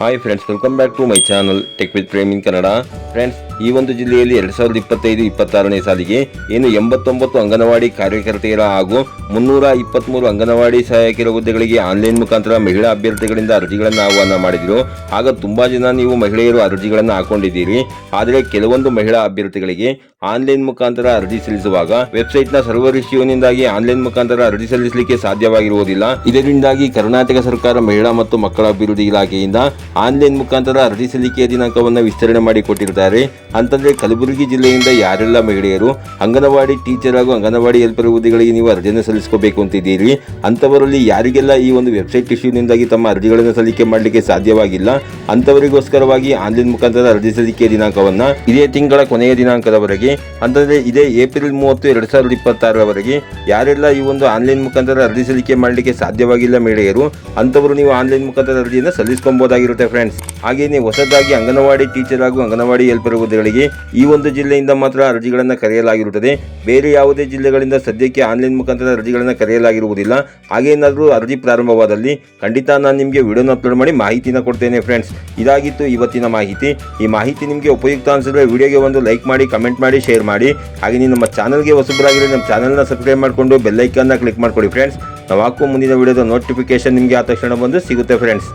Hi friends, welcome back to my channel tech with Prem in Kannada. Friends, ಈ ಒಂದು ಜಿಲ್ಲೆಯಲ್ಲಿ 2025-26ನೇ ಸಾಲಿಗೆ ಏನು 89 ಅಂಗನವಾಡಿ ಕಾರ್ಯಕರ್ತೆಯರ ಹಾಗೂ 323 ಅಂಗನವಾಡಿ ಸಹಾಯಕಿಯರ ಹುದ್ದೆಗಳಿಗೆ ಆನ್ಲೈನ್ ಮುಖಾಂತರ ಮಹಿಳಾ ಅಭ್ಯರ್ಥಿಗಳಿಂದ ಅರ್ಜಿಗಳನ್ನು ಆಹ್ವಾನ ಮಾಡಿದ್ರು. ಆಗ ತುಂಬಾ ಜನ ನೀವು ಮಹಿಳೆಯರು ಅರ್ಜಿಗಳನ್ನು ಹಾಕೊಂಡಿದ್ದೀರಿ. ಆದರೆ ಕೆಲವೊಂದು ಮಹಿಳಾ ಅಭ್ಯರ್ಥಿಗಳಿಗೆ ಆನ್ಲೈನ್ ಮುಖಾಂತರ ಅರ್ಜಿ ಸಲ್ಲಿಸುವಾಗ ವೆಬ್ಸೈಟ್ನ ಸರ್ವರ್ ಇಶ್ಯೂನಿಂದಾಗಿ ಆನ್ಲೈನ್ ಮುಖಾಂತರ ಅರ್ಜಿ ಸಲ್ಲಿಸಲಿಕ್ಕೆ ಸಾಧ್ಯವಾಗಿರುವುದಿಲ್ಲ. ಇದರಿಂದಾಗಿ ಕರ್ನಾಟಕ ಸರ್ಕಾರ ಮಹಿಳಾ ಮತ್ತು ಮಕ್ಕಳ ಅಭಿವೃದ್ಧಿ ಇಲಾಖೆಯಿಂದ ಆನ್ಲೈನ್ ಮುಖಾಂತರ ಅರ್ಜಿ ಸಲ್ಲಿಕೆಯ ದಿನಾಂಕವನ್ನು ವಿಸ್ತರಣೆ ಮಾಡಿ ಕೊಟ್ಟಿರ್ತಾರೆ. ಅಂತಂದ್ರೆ ಕಲಬುರಗಿ ಜಿಲ್ಲೆಯಿಂದ ಯಾರೆಲ್ಲ ಮಹಿಳೆಯರು ಅಂಗನವಾಡಿ ಟೀಚರ್ ಹಾಗೂ ಅಂಗನವಾಡಿ ಹೆಲ್ಪರ್ ಹುದ್ದೆಗಳಿಗೆ ನೀವು ಅರ್ಜಿಯನ್ನು ಸಲ್ಲಿಸಬೇಕು ಅಂತಿದ್ದೀರಿ, ಅಂತವರಲ್ಲಿ ಯಾರಿಗೆಲ್ಲ ಈ ಒಂದು ವೆಬ್ಸೈಟ್ ಇಶ್ಯೂನಿಂದಾಗಿ ತಮ್ಮ ಅರ್ಜಿಗಳನ್ನು ಸಲ್ಲಿಕೆ ಮಾಡಲಿಕ್ಕೆ ಸಾಧ್ಯವಾಗಿಲ್ಲ ಅಂತವರಿಗೋಸ್ಕರವಾಗಿ ಆನ್ಲೈನ್ ಮುಖಾಂತರ ಅರ್ಜಿ ಸಲ್ಲಿಕೆಯ ದಿನಾಂಕವನ್ನು ಇದೇ ತಿಂಗಳ ಕೊನೆಯ ದಿನಾಂಕದವರೆಗೆ, ಅಂತಂದ್ರೆ ಇದೇ ಏಪ್ರಿಲ್ 30, 2026ರವರೆಗೆ ಯಾರೆಲ್ಲ ಈ ಒಂದು ಆನ್ಲೈನ್ ಮುಖಾಂತರ ಅರ್ಜಿ ಸಲ್ಲಿಕೆ ಮಾಡಲಿಕ್ಕೆ ಸಾಧ್ಯವಾಗಿಲ್ಲ ಮಹಿಳೆಯರು, ಅಂತವರು ನೀವು ಆನ್ಲೈನ್ ಮುಖಾಂತರ ಅರ್ಜಿಯನ್ನು ಸಲ್ಲಿಸಬಹುದಾಗಿರುತ್ತೆ ಫ್ರೆಂಡ್ಸ್. ಹಾಗೆಯೇ ಹೊಸದಾಗಿ ಅಂಗನವಾಡಿ ಟೀಚರ್ ಹಾಗೂ ಅಂಗನವಾಡಿ ಹೆಲ್ಪರ್ ಹುದ್ದೆಗಳಿಗೆ ಈ ಒಂದು ಜಿಲ್ಲೆಯಿಂದ ಮಾತ್ರ ಅರ್ಜಿಗಳನ್ನು ಕರೆಯಲಾಗಿರುತ್ತದೆ. ಬೇರೆ ಯಾವುದೇ ಜಿಲ್ಲೆಗಳಿಂದ ಸದ್ಯಕ್ಕೆ ಆನ್ಲೈನ್ ಮುಖಾಂತರ ಅರ್ಜಿಗಳನ್ನು ಕರೆಯಲಾಗಿರುವುದಿಲ್ಲ. ಹಾಗೇನಾದರೂ ಅರ್ಜಿ ಪ್ರಾರಂಭವಾದಲ್ಲಿ ಖಂಡಿತ ನಾನು ನಿಮಗೆ ವಿಡಿಯೋನ ಅಪ್ಲೋಡ್ ಮಾಡಿ ಮಾಹಿತಿನ ಕೊಡ್ತೇನೆ ಫ್ರೆಂಡ್ಸ್. ಇದಾಗಿತ್ತು ಇವತ್ತಿನ ಮಾಹಿತಿ. ಈ ಮಾಹಿತಿ ನಿಮಗೆ ಉಪಯುಕ್ತ ಅನಿಸಿದ್ರೆ ವಿಡಿಯೋಗೆ ಒಂದು ಲೈಕ್ ಮಾಡಿ, ಕಮೆಂಟ್ ಮಾಡಿ, ಶೇರ್ ಮಾಡಿ. ಹಾಗೆ ನಮ್ಮ ಚಾನಲ್ಗೆ ಹೊಸಬರಾಗಿದ್ರೆ ನಮ್ಮ ಚಾನಲ್ನ ಸಬ್ಸ್ಕ್ರೈಬ್ ಮಾಡಿಕೊಂಡು ಬೆಲ್ ಐಕಾನ್ನ ಕ್ಲಿಕ್ ಮಾಡ್ಕೊಳ್ಳಿ ಫ್ರೆಂಡ್ಸ್. ನಾವು ಹಾಕುವ ಮುಂದಿನ ವಿಡಿಯೋದ ನೋಟಿಫಿಕೇಶನ್ ನಿಮಗೆ ಆ ತಕ್ಷಣ ಬಂದು ಸಿಗುತ್ತೆ ಫ್ರೆಂಡ್ಸ್.